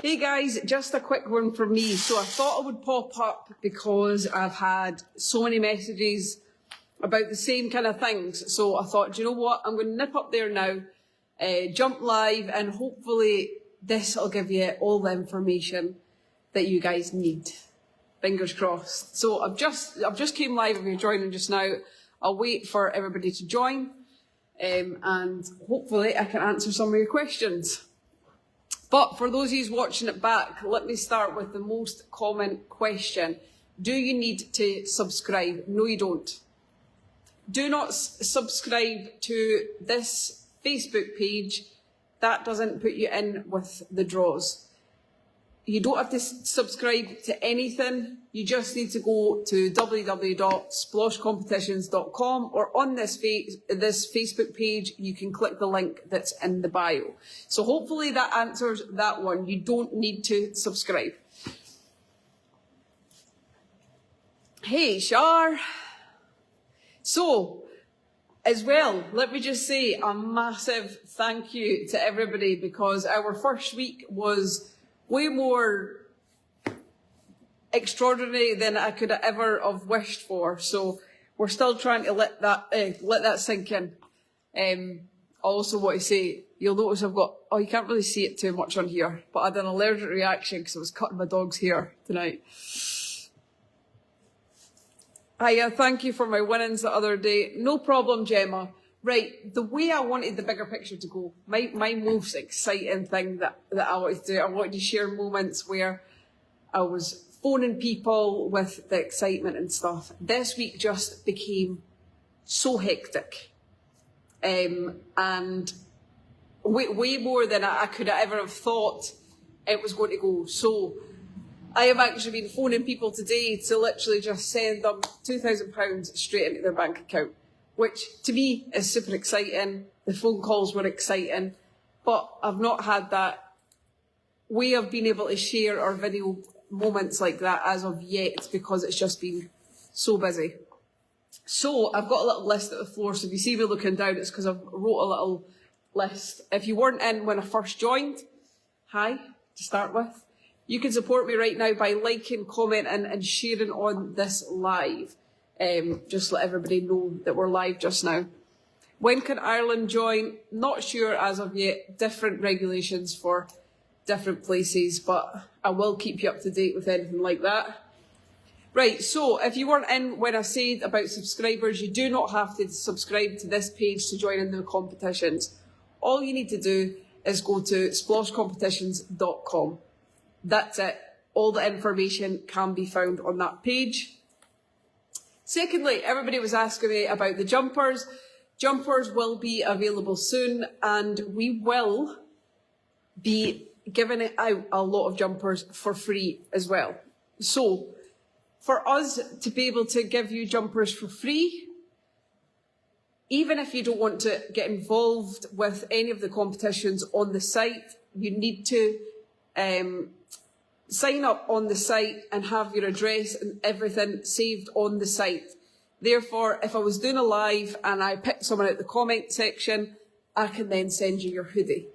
Hey guys, just a quick one from me. So I thought I would pop up because I've had so many messages about the same kind of things. So I thought, do you know what? I'm going to nip up there now, jump live, and hopefully this will give you all the information that you guys need. Fingers crossed. So I've just came live. If you're joining just now, I'll wait for everybody to join, and hopefully I can answer some of your questions. But for those of you watching it back, let me start with the most common question. Do you need to subscribe? No, you don't. Do not subscribe to this Facebook page. That doesn't put you in with the draws. You don't have to subscribe to anything. You just need to go to www.sploshcompetitions.com, or on this Facebook page, you can click the link that's in the bio. So hopefully that answers that one. You don't need to subscribe. Hey, Shar. So, as well, let me just say a massive thank you to everybody, because our first week was way more extraordinary than I could ever have wished for. So we're still trying to let that sink in. I also want to say, you'll notice I've got, you can't really see it too much on here, but I had an allergic reaction because I was cutting my dog's hair tonight. Hiya, thank you for my winnings the other day. No problem, Gemma. Right, the way I wanted the bigger picture to go, my most exciting thing that I wanted to do, I wanted to share moments where I was phoning people with the excitement and stuff. This week just became so hectic, and way more than I could ever have thought it was going to go. So I have actually been phoning people today to literally just send them £2,000 straight into their bank account, which to me is super exciting. The phone calls were exciting, but I've not had that way of being able to share our video moments like that as of yet, because it's just been so busy. So I've got a little list at the floor, so if you see me looking down, it's because I've wrote a little list. If you weren't in when I first joined, hi, to start with. You can support me right now by liking, commenting and sharing on this live. Just let everybody know that we're live just now. When can Ireland join? Not sure as of yet. Different regulations for different places, but I will keep you up to date with anything like that. Right, so if you weren't in when I said about subscribers, you do not have to subscribe to this page to join in the competitions. All you need to do is go to sploshcompetitions.com. That's it. All the information can be found on that page. Secondly, everybody was asking me about the jumpers. Jumpers will be available soon, and we will be giving out a lot of jumpers for free as well. So for us to be able to give you jumpers for free, even if you don't want to get involved with any of the competitions on the site, you need to sign up on the site and have your address and everything saved on the site. Therefore, if I was doing a live and I picked someone out the comment section, I can then send you your hoodie.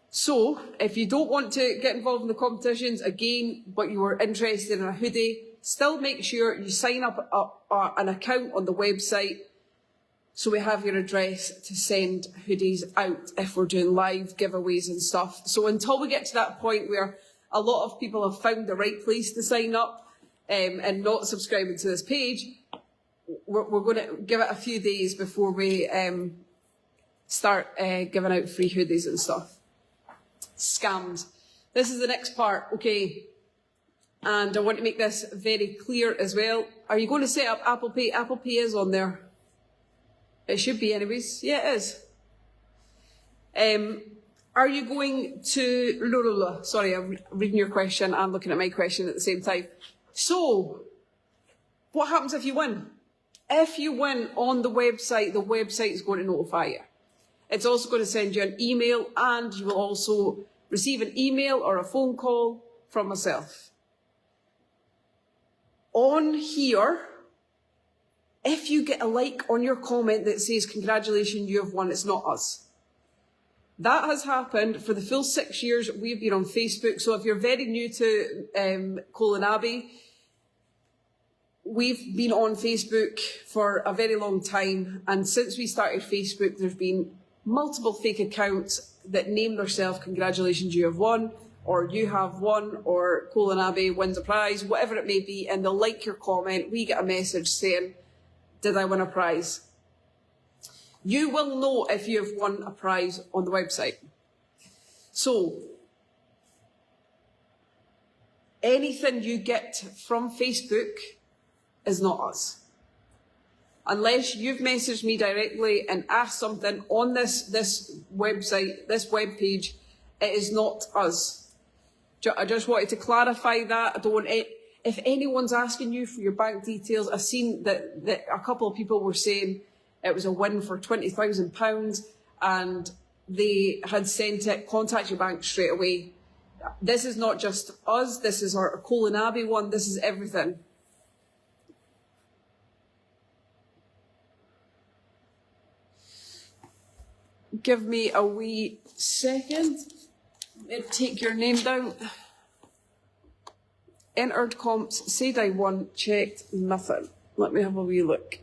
So if you don't want to get involved in the competitions again, but you were interested in a hoodie, still make sure you sign up an account on the website, so we have your address to send hoodies out if we're doing live giveaways and stuff. So until we get to that point where a lot of people have found the right place to sign up and not subscribing to this page, we're going to give it a few days before we start giving out free hoodies and stuff. Scams. This is the next part, okay? And I want to make this very clear as well. Are you going to set up Apple Pay? Apple Pay is on there. It should be anyways. Yeah, it is. Are you going to... Sorry, I'm reading your question and looking at my question at the same time. So, what happens if you win? If you win on the website is going to notify you. It's also going to send you an email, and you will also receive an email or a phone call from myself. On here, if you get a like on your comment that says, congratulations, you have won, it's not us. That has happened for the full 6 years we've been on Facebook. So if you're very new to Colin Abbey, we've been on Facebook for a very long time. And since we started Facebook, there's been multiple fake accounts that name themselves "Congratulations, you have won," or "You have won," or "Colin Abbey wins a prize," whatever it may be. And they'll like your comment. We get a message saying, "Did I win a prize?" You will know if you have won a prize on the website. So, anything you get from Facebook is not us. Unless you've messaged me directly and asked something on this website, this web page, it is not us. I just wanted to clarify that. I don't want if anyone's asking you for your bank details, I've seen that a couple of people were saying it was a win for £20,000 and they had sent it, contact your bank straight away. This is not just us, this is our Colin Abbey one, this is everything. Give me a wee second. Let me take your name down. Entered comps, said I won, checked, nothing. Let me have a wee look.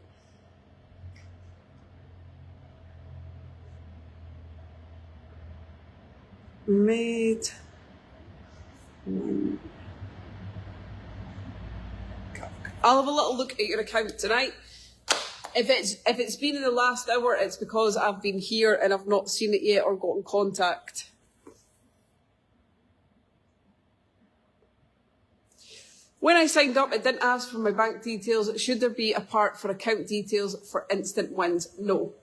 Made. I'll have a little look at your account tonight. If it's been in the last hour, it's because I've been here and I've not seen it yet or got in contact. When I signed up, it didn't ask for my bank details. Should there be a part for account details for instant wins? No.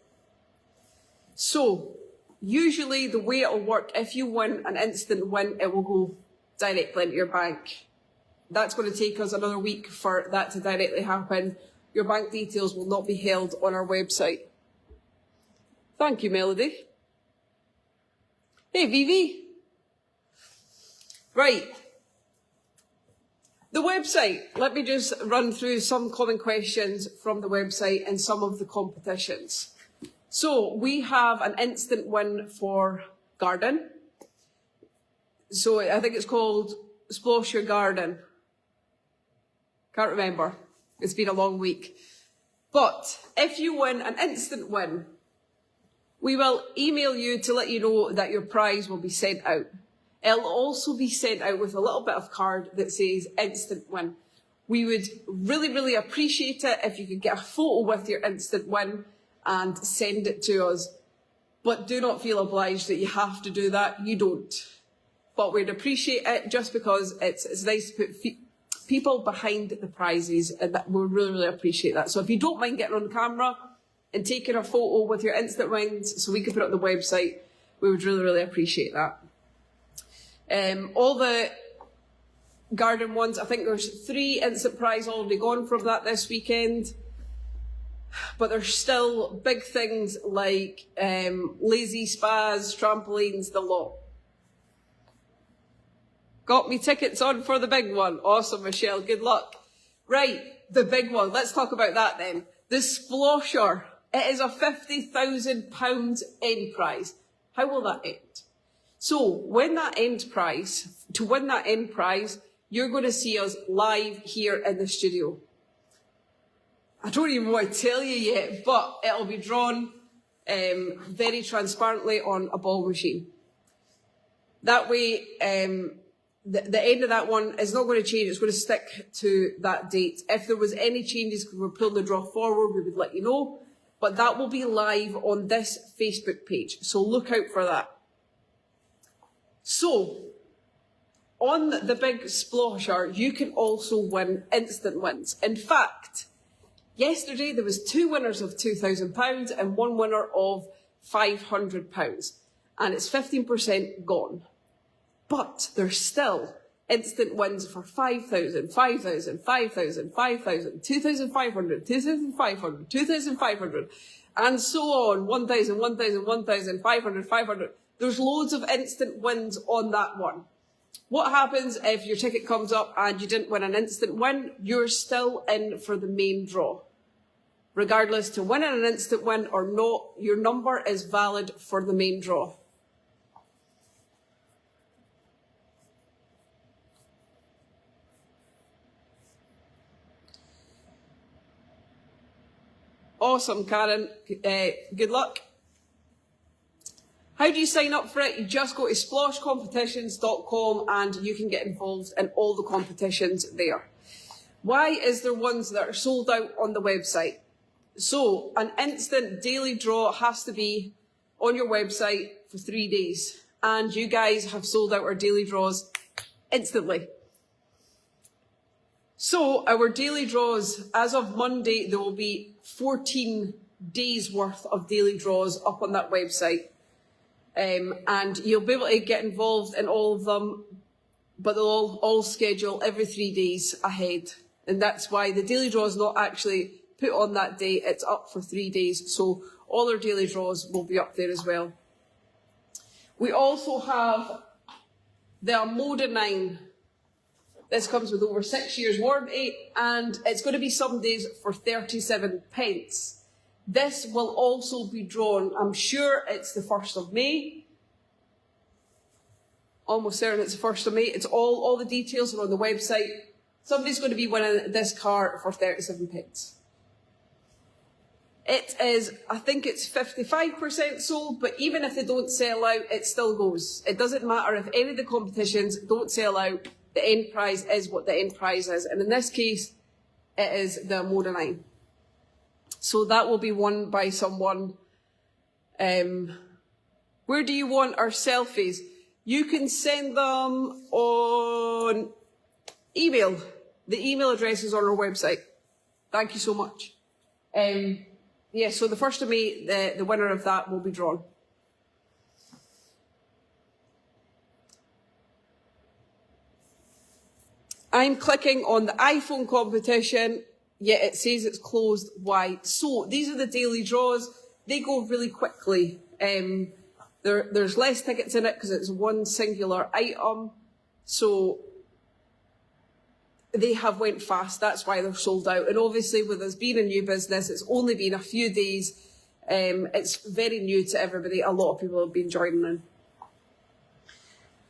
So, usually the way it'll work, if you win an instant win, it will go directly into your bank. That's going to take us another week for that to directly happen. Your bank details will not be held on our website. Thank you, Melody. Hey, Vivi. Right. The website. Let me just run through some common questions from the website and some of the competitions. So we have an instant win for garden. So I think it's called Splosh Your Garden. Can't remember. It's been a long week. But if you win an instant win, we will email you to let you know that your prize will be sent out. It'll also be sent out with a little bit of card that says instant win. We would really, really appreciate it if you could get a photo with your instant win and send it to us. But do not feel obliged that you have to do that. You don't. But we'd appreciate it just because it's nice to put people behind the prizes, and that we really, really appreciate that. So if you don't mind getting on camera and taking a photo with your instant wins so we can put it on the website, we would really, really appreciate that. All the garden ones, I think there's 3 instant prize already gone from that this weekend. But there's still big things like lazy spas, trampolines, the lot. Got me tickets on for the big one. Awesome, Michelle. Good luck. Right, the big one. Let's talk about that then. The Splosher. It is a £50,000 end prize. How will that end? So, to win that end prize, you're going to see us live here in the studio. I don't even want to tell you yet, but it'll be drawn very transparently on a ball machine. That way, the end of that one is not going to change. It's going to stick to that date. If there was any changes because we're pulling the draw forward, we would let you know. But that will be live on this Facebook page. So look out for that. So, on the big Splosher, you can also win instant wins. In fact, yesterday there was 2 winners of £2,000 and 1 winner of £500. And it's 15% gone. But there's still instant wins for 5,000, 5,000, 5,000, 5,000, 2,500, 2,500, 2,500, and so on, 1,000, 1,000, 1,000, 500, 500. There's loads of instant wins on that one. What happens if your ticket comes up and you didn't win an instant win? You're still in for the main draw. Regardless to winning an instant win or not, your number is valid for the main draw. Awesome, Karen. Good luck. How do you sign up for it? You just go to sploshcompetitions.com and you can get involved in all the competitions there. Why is there ones that are sold out on the website? So an instant daily draw has to be on your website for 3 days. And you guys have sold out our daily draws instantly. So our daily draws, as of Monday, there will be 14 days worth of daily draws up on that website. And you'll be able to get involved in all of them, but they'll all schedule every 3 days ahead. And that's why the daily draw is not actually put on that day, it's up for 3 days. So all our daily draws will be up there as well. We also have the Amoda 9. This comes with over 6 years warranty, and it's going to be some days for 37 pence. This will also be drawn, I'm sure it's the 1st of May. Almost certain it's the 1st of May. It's all the details are on the website. Somebody's going to be winning this car for 37 pence. It is, I think it's 55% sold, but even if they don't sell out, it still goes. It doesn't matter if any of the competitions don't sell out, the end prize is what the end prize is. And in this case, it is the Amoda 9. So that will be won by someone. Where do you want our selfies? You can send them on email. The email address is on our website. Thank you so much. Yeah, so the 1st of May, the winner of that will be drawn. I'm clicking on the iPhone competition, yet it says it's closed. Why? So these are the daily draws. They go really quickly. There's less tickets in it because it's one singular item. So they have went fast. That's why they're sold out. And obviously with us being a new business, it's only been a few days. It's very new to everybody. A lot of people have been joining in.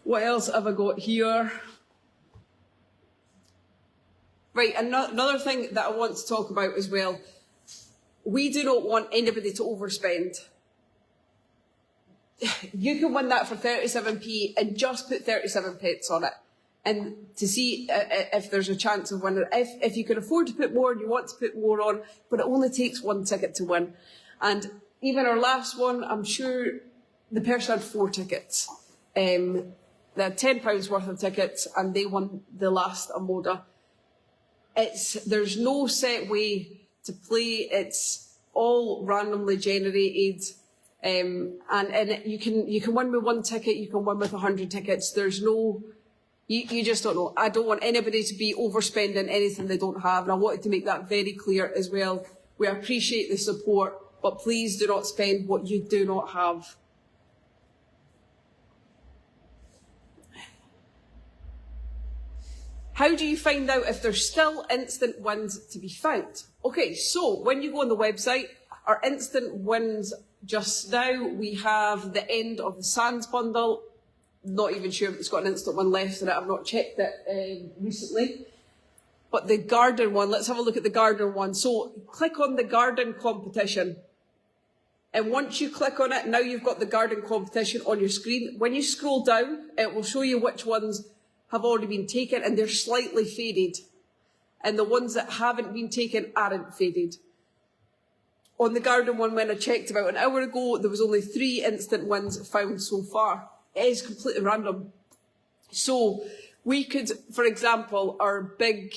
What else have I got here? Right, another thing that I want to talk about as well. We do not want anybody to overspend. You can win that for 37p and just put 37 pence on it. And to see if there's a chance of winning. If you can afford to put more and you want to put more on, but it only takes one ticket to win. And even our last one, I'm sure the person had 4 tickets. They had £10 worth of tickets and they won the last Amoda. There's no set way to play. It's all randomly generated, and you can win with 1 ticket. You can win with 100 tickets. There's no, you just don't know. I don't want anybody to be overspending anything they don't have, and I wanted to make that very clear as well. We appreciate the support, but please do not spend what you do not have. How do you find out if there's still instant wins to be found? Okay, so when you go on the website, our instant wins just now, we have the end of the Sands bundle. Not even sure if it's got an instant one left in it. I've not checked it recently. But the garden one, let's have a look at the garden one. So click on the garden competition. And once you click on it, now you've got the garden competition on your screen. When you scroll down, it will show you which ones have already been taken and they're slightly faded. And the ones that haven't been taken aren't faded. On the garden one, when I checked about an hour ago, there was only 3 instant wins found so far. It is completely random. So we could, for example, our big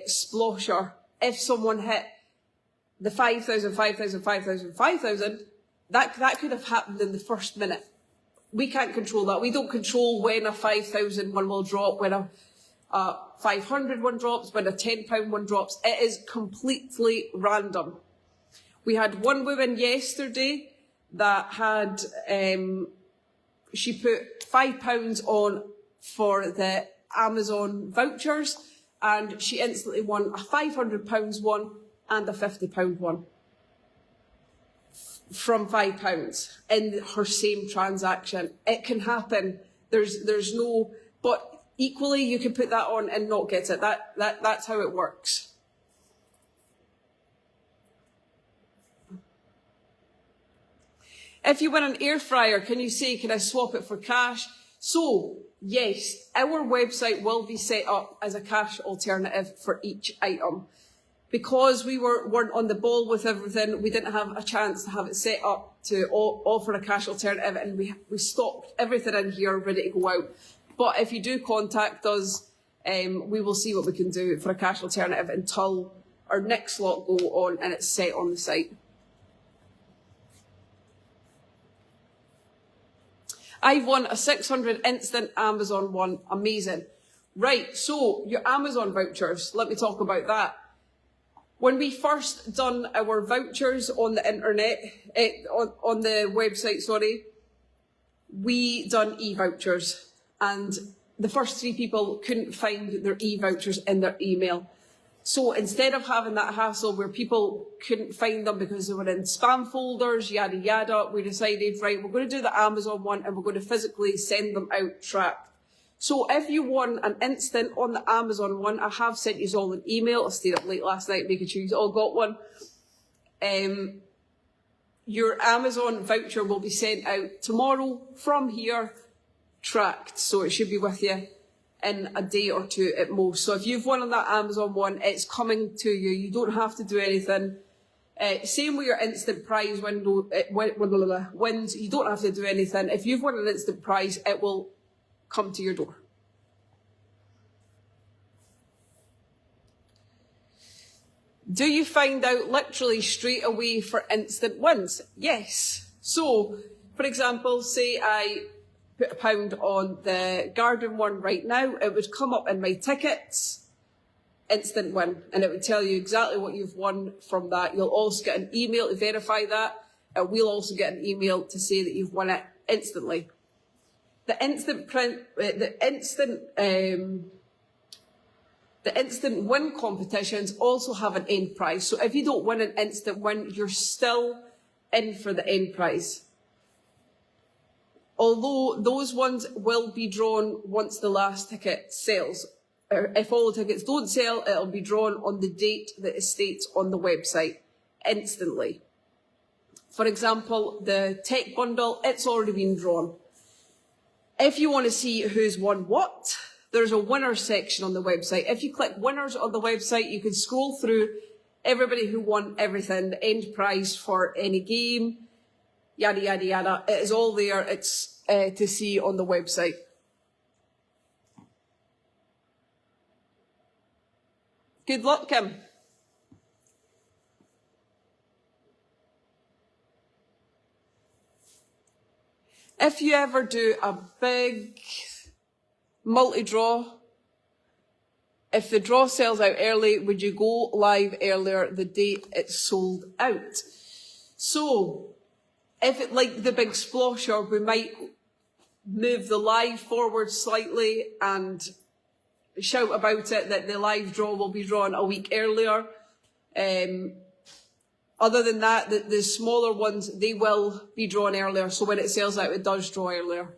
splosher, if someone hit the 5,000, 5,000, 5,000, 5,000, that could have happened in the first minute. We can't control that. We don't control when a 5,000 one will drop, when a 500 one drops, when a £10 one drops. It is completely random. We had one woman yesterday that had, she put £5 on for the Amazon vouchers and she instantly won a £500 one and a £50 one from £5 in her same transaction. It can happen. There's no, but equally you can put that on and not get it. That's how it works. If you win an air fryer, can you say, can I swap it for cash? So, yes, our website will be set up as a cash alternative for each item. Because we weren't on the ball with everything, we didn't have a chance to have it set up to offer a cash alternative, and we stopped everything in here ready to go out. But if you do contact us, we will see what we can do for a cash alternative until our next lot go on and it's set on the site. I've won a 600 instant Amazon one. Amazing. Right, so your Amazon vouchers, let me talk about that. When we first done our vouchers on the internet, on the website, sorry, we done e-vouchers, and the first 3 people couldn't find their e-vouchers in their email. So instead of having that hassle where people couldn't find them because they were in spam folders, yada yada, we decided, right, we're going to do the Amazon one and we're going to physically send them out tracked. So if you won an instant on the Amazon one, I have sent you all an email. I stayed up late last night making sure you all got one. Your Amazon voucher will be sent out tomorrow from here, tracked. So it should be with you in a day or 2 at most. So if you've won on that Amazon one, it's coming to you. You don't have to do anything. Same with your instant prize wins. You don't have to do anything. If you've won an instant prize, it will come to your door. Do you find out literally straight away for instant wins? Yes. So, for example, say I put £1 on the garden one right now, it would come up in my tickets, instant win, and it would tell you exactly what you've won from that. You'll also get an email to verify that, and we'll also get an email to say that you've won it instantly. The instant win competitions also have an end prize. So if you don't win an instant win, you're still in for the end prize. Although those ones will be drawn once the last ticket sells. If all the tickets don't sell, it'll be drawn on the date that it states on the website, instantly. For example, the tech bundle, it's already been drawn. If you want to see who's won what, there's a winners section on the website. If you click winners on the website, you can scroll through everybody who won everything, the end prize for any game, yada, yada, yada. It is all there. It's to see on the website. Good luck, Kim. If you ever do a big multi-draw, if the draw sells out early, would you go live earlier the date it's sold out? So, if it like the big splosher, we might move the live forward slightly and shout about it that the live draw will be drawn a week earlier. Other than that, the smaller ones, they will be drawn earlier. So when it sells out, it does draw earlier.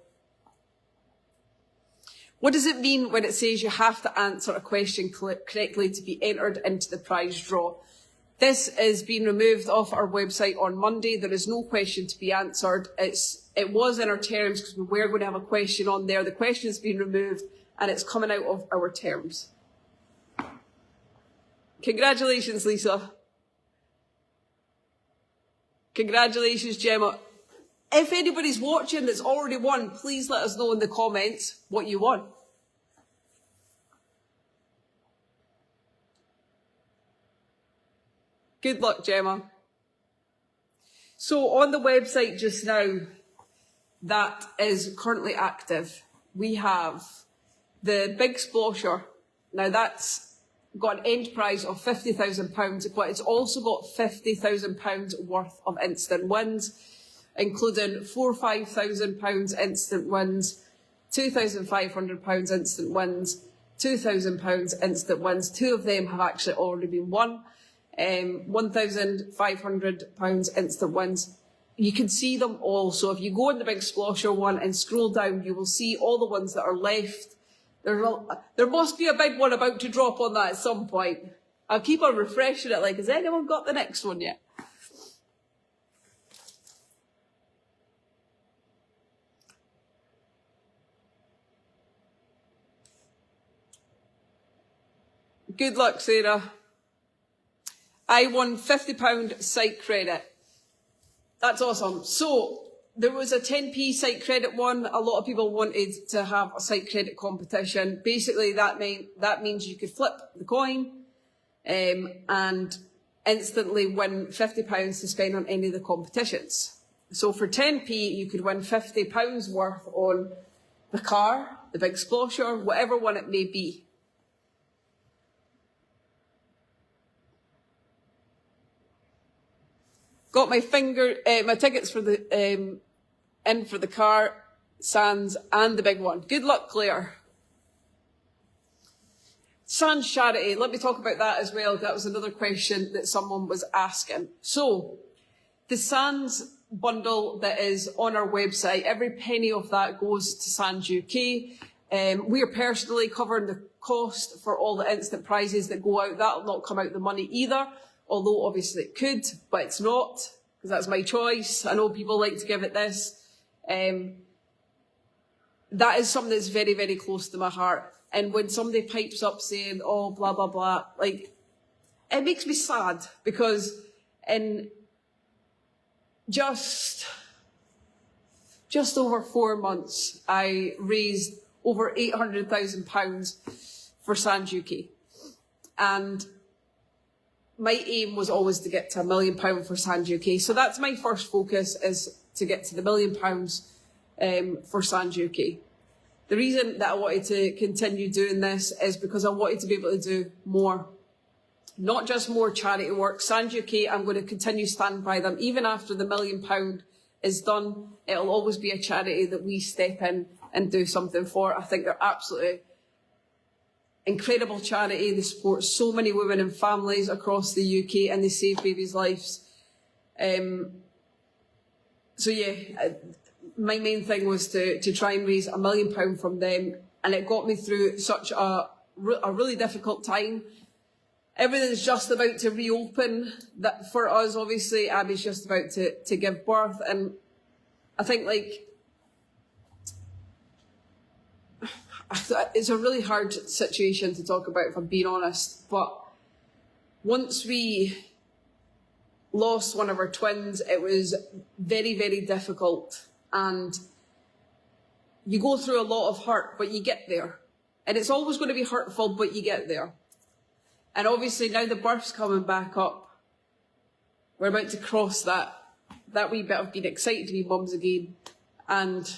What does it mean when it says you have to answer a question correctly to be entered into the prize draw? This is being removed off our website on Monday. There is no question to be answered. It was in our terms because we were going to have a question on there. The question has been removed and it's coming out of our terms. Congratulations, Lisa. Congratulations, Gemma. If anybody's watching that's already won, please let us know in the comments what you won. Good luck, Gemma. So on the website just now, that is currently active, we have the big splosher. Now that's got an end prize of £50,000, but it's also got £50,000 worth of instant wins, including £4,000, £5,000 instant wins, £2,500 instant wins, £2,000 instant wins. 2 of them have actually already been won. £1,500 instant wins. You can see them all. So if you go in the big splosher one and scroll down, you will see all the ones that are left. There must be a big one about to drop on that at some point. I'll keep on refreshing it, like, has anyone got the next one yet? Good luck, Sarah. I won £50 site credit. That's awesome. So there was a 10p site credit one. A lot of people wanted to have a site credit competition. Basically, that means you could flip the coin and instantly win £50 to spend on any of the competitions. So for 10p, you could win £50 worth on the car, the big splosher, whatever one it may be. Got my tickets for the in for the car, Sands, and the big one. Good luck, Claire. Sands charity. Let me talk about that as well. That was another question that someone was asking. So, the Sands bundle that is on our website, every penny of that goes to Sands UK. We are personally covering the cost for all the instant prizes that go out. That will not come out the money either, although obviously it could, but it's not, because that's my choice. I know people like to give it this. That is something that's very, very close to my heart. And when somebody pipes up saying, oh, blah, blah, blah, like, it makes me sad, because in just over 4 months, I raised over £800,000 for Sands UK. And my aim was always to get to £1 million for Sands UK. So that's my first focus, is to get to the £1 million for Sands UK. The reason that I wanted to continue doing this is because I wanted to be able to do more. Not just more charity work. Sands UK, I'm going to continue stand by them. Even after the £1 million is done, it'll always be a charity that we step in and do something for. I think they're absolutely incredible charity. They support so many women and families across the UK, and they save babies' lives. So yeah, my main thing was to try and raise £1 million from them, and it got me through such a really difficult time. Everything's just about to reopen. That for us, obviously, Abby's just about to give birth, and I think, like, it's a really hard situation to talk about, if I'm being honest. But once we lost one of our twins, it was very, very difficult. And you go through a lot of hurt, but you get there. And it's always going to be hurtful, but you get there. And obviously now the birth's coming back up. We're about to cross that wee bit of being excited to be mums again, and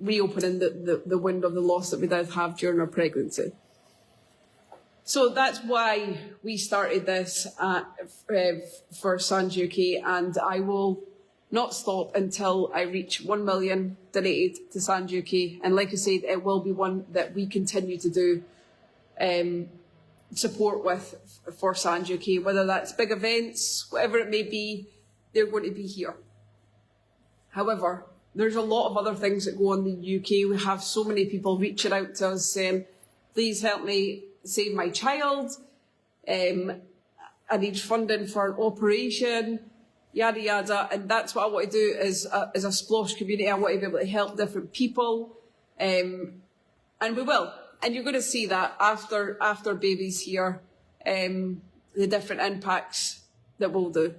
reopening the window of the loss that we did have during our pregnancy. So that's why we started this for Sands UK, and I will not stop until I reach 1 million donated to Sands UK. And like I said, it will be one that we continue to do support with for Sands UK, whether that's big events, whatever it may be, they're going to be here. However, there's a lot of other things that go on in the UK. We have so many people reaching out to us saying, please help me save my child. I need funding for an operation, yada, yada. And that's what I want to do as a Splosh community. I want to be able to help different people. And we will. And you're going to see that after baby's here, the different impacts that we'll do.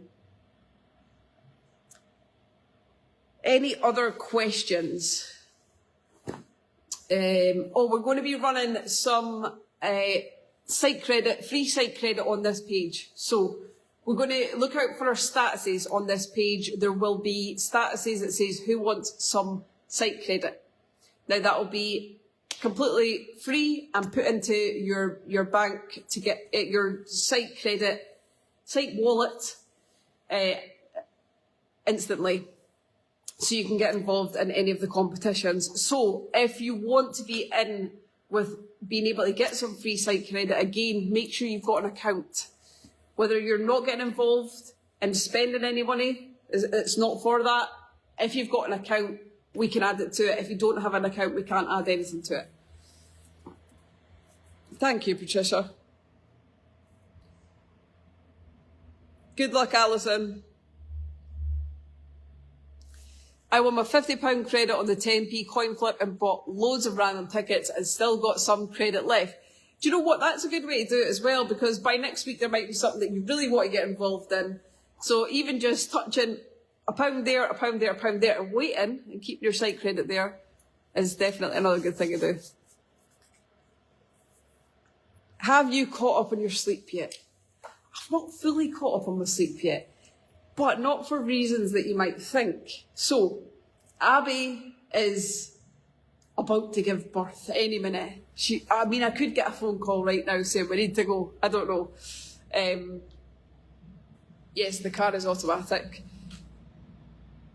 Any other questions? We're going to be running some free site credit on this page. So we're going to look out for our statuses on this page. There will be statuses that says who wants some site credit. Now that will be completely free and put into your bank to get your site wallet instantly, so you can get involved in any of the competitions. So if you want to be in with being able to get some free site credit, again, make sure you've got an account. Whether you're not getting involved in spending any money, it's not for that. If you've got an account, we can add it to it. If you don't have an account, we can't add anything to it. Thank you, Patricia. Good luck, Alison. I won my £50 credit on the 10p coin flip and bought loads of random tickets and still got some credit left. Do you know what? That's a good way to do it as well, because by next week there might be something that you really want to get involved in. So even just touching £1 there, £1 there, £1 there, and waiting and keeping your site credit there is definitely another good thing to do. Have you caught up on your sleep yet? I've not fully caught up on my sleep yet, but not for reasons that you might think. So, Abby is about to give birth any minute. I could get a phone call right now saying we need to go. I don't know. Yes, the car is automatic.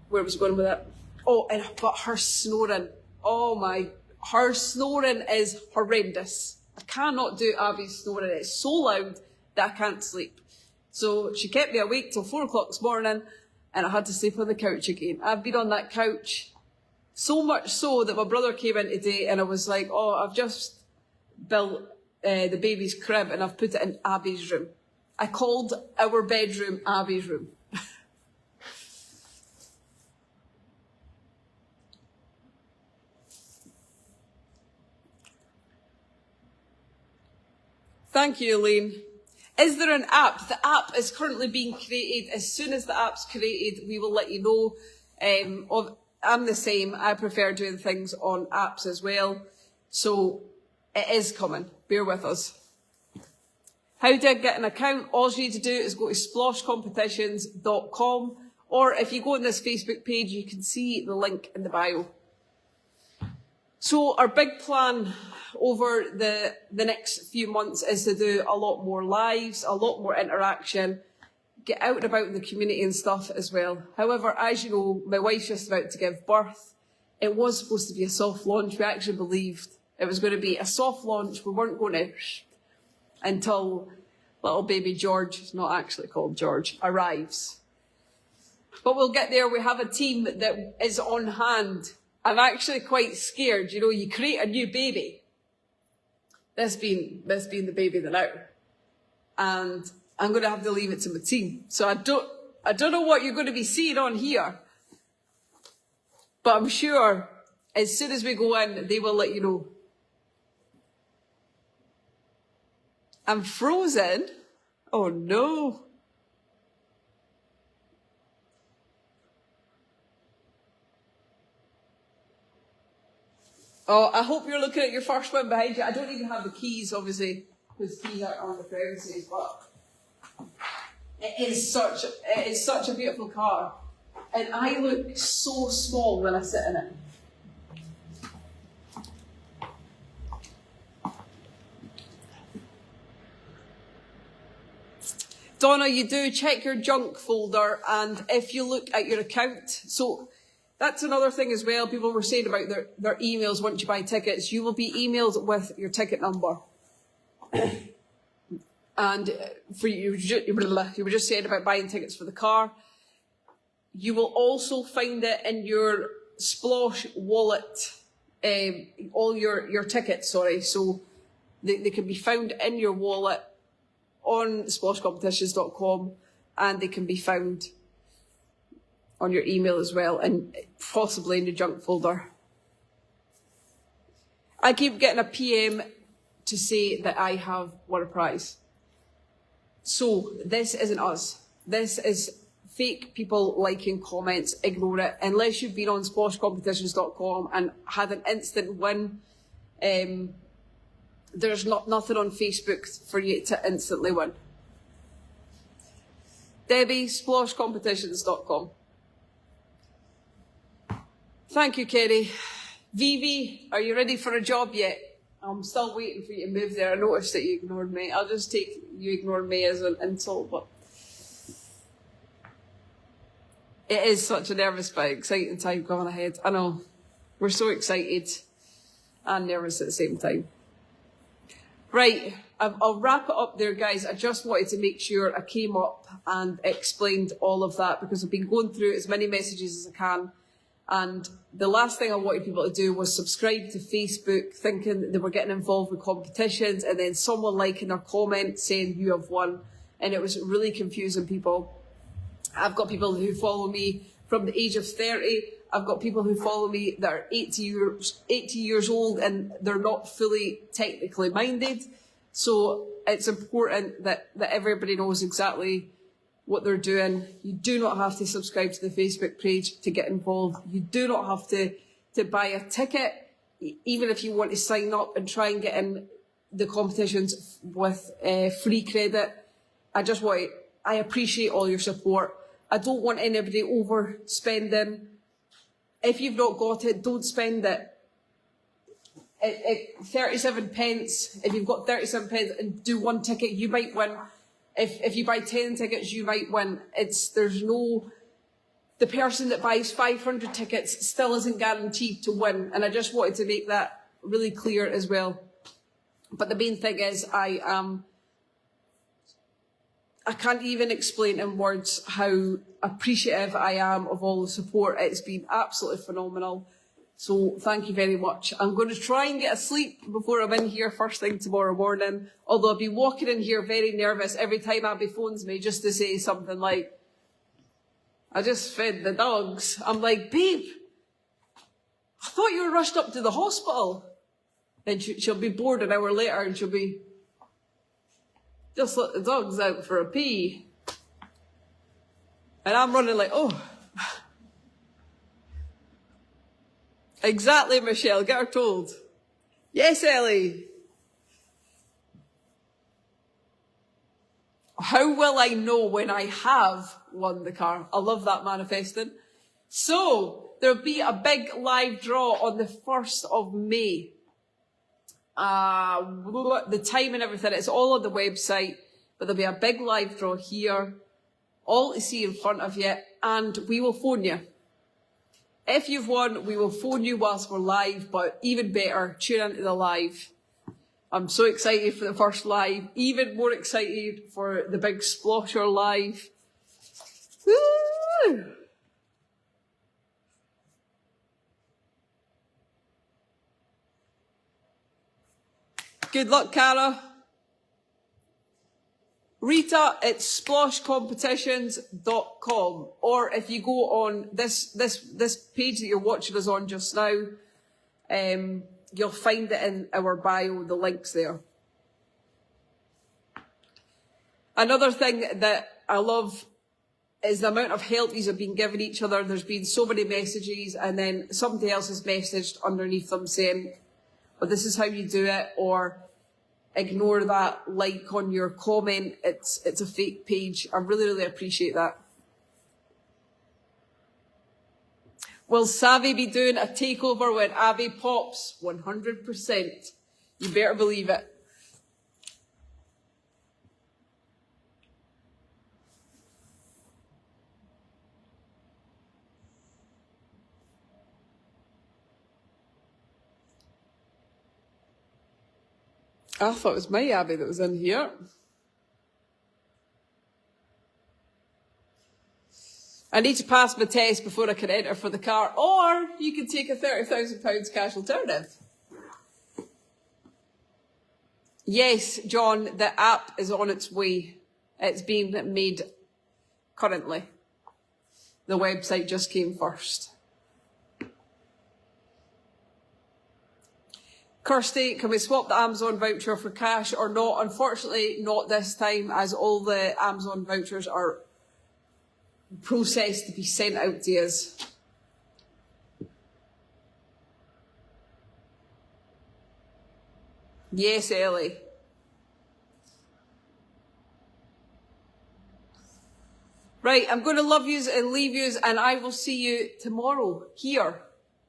Where was I going with that? Oh, but her snoring. Her snoring is horrendous. I cannot do Abby's snoring. It's so loud that I can't sleep. So she kept me awake till 4 o'clock this morning, and I had to sleep on the couch again. I've been on that couch so much so that my brother came in today and I was like, oh, I've just built the baby's crib and I've put it in Abby's room. I called our bedroom Abby's room. Thank you, Elaine. Is there an app? The app is currently being created. As soon as the app's created, we will let you know. I'm the same. I prefer doing things on apps as well. So it is coming. Bear with us. How do I get an account? All you need to do is go to sploshcompetitions.com, or if you go on this Facebook page, you can see the link in the bio. So our big plan over the next few months is to do a lot more lives, a lot more interaction, get out and about in the community and stuff as well. However, as you know, my wife's just about to give birth. It was supposed to be a soft launch. We actually believed it was going to be a soft launch. We weren't going to until little baby George, it's not actually called George, arrives. But we'll get there. We have a team that is on hand. I'm actually quite scared. You know, you create a new baby. This being the baby the now. And I'm going to have to leave it to my team. So I don't know what you're going to be seeing on here. But I'm sure as soon as we go in, they will let you know. I'm frozen. Oh no. Oh, I hope you're looking at your first one behind you. I don't even have the keys, obviously, because keys aren't on the premises, but it is such a beautiful car. And I look so small when I sit in it. Donna, you do check your junk folder, and if you look at your account, so that's another thing as well. People were saying about their emails once you buy tickets. You will be emailed with your ticket number. And for you were just saying about buying tickets for the car. You will also find it in your Splosh wallet, all your tickets, sorry. So they can be found in your wallet on sploshcompetitions.com, and they can be found on your email as well, and possibly in your junk folder. I keep getting a PM to say that I have won a prize. So this isn't us. This is fake people liking comments. Ignore it. Unless you've been on sploshcompetitions.com and had an instant win, there's nothing on Facebook for you to instantly win. Debbie, sploshcompetitions.com. Thank you, Kerry. Vivi, are you ready for a job yet? I'm still waiting for you to move there. I noticed that you ignored me. I'll just take you ignored me as an insult, but it is such a nervous but exciting time going ahead. I know. We're so excited and nervous at the same time. Right, I'll wrap it up there, guys. I just wanted to make sure I came up and explained all of that, because I've been going through as many messages as I can. And the last thing I wanted people to do was subscribe to Facebook thinking that they were getting involved with competitions, and then someone liking their comment saying you have won. And it was really confusing people. I've got people who follow me from the age of 30. I've got people who follow me that are 80 years old and they're not fully technically minded. So it's important that everybody knows exactly what they're doing. You do not have to subscribe to the Facebook page to get involved. You do not have to buy a ticket, even if you want to sign up and try and get in the competitions with free credit. I appreciate all your support. I don't want anybody overspending. If you've not got it, don't spend it. 37 pence, if you've got 37 pence and do one ticket, you might win. If you buy 10 tickets, you might win. The person that buys 500 tickets still isn't guaranteed to win. And I just wanted to make that really clear as well. But the main thing is I can't even explain in words how appreciative I am of all the support. It's been absolutely phenomenal. So thank you very much. I'm going to try and get asleep before I'm in here first thing tomorrow morning. Although I'll be walking in here very nervous every time Abby phones me just to say something like, I just fed the dogs. I'm like, babe, I thought you were rushed up to the hospital. And she'll be bored an hour later and she'll be, just let the dogs out for a pee. And I'm running like, oh. Exactly, Michelle, get her told. Yes, Ellie. How will I know when I have won the car? I love that manifesting. So, there'll be a big live draw on the 1st of May. The time and everything, it's all on the website, but there'll be a big live draw here, all to see in front of you, and we will phone you. If you've won, we will phone you whilst we're live, but even better, tune into the live. I'm so excited for the first live, even more excited for the big Splosher live. Woo! Good luck, Cara. Rita, it's sploshcompetitions.com, or if you go on this page that you're watching us on just now, you'll find it in our bio, the links there. Another thing that I love is the amount of help these have been giving each other. There's been so many messages, and then somebody else has messaged underneath them saying, well, this is how you do it, or ignore that like on your comment, it's a fake page. I really, really appreciate that. Will Savvy be doing a takeover when Abby pops? 100%. You better believe it. I thought it was my Abby that was in here. I need to pass my test before I can enter for the car, or you can take a £30,000 cash alternative. Yes, John, the app is on its way. It's being made currently. The website just came first. Kirsty, can we swap the Amazon voucher for cash or not? Unfortunately, not this time, as all the Amazon vouchers are processed to be sent out to us. Yes, Ellie. Right, I'm going to love yous and leave yous, and I will see you tomorrow here.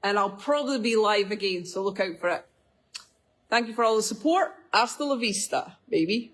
And I'll probably be live again, so look out for it. Thank you for all the support. Hasta la vista, baby.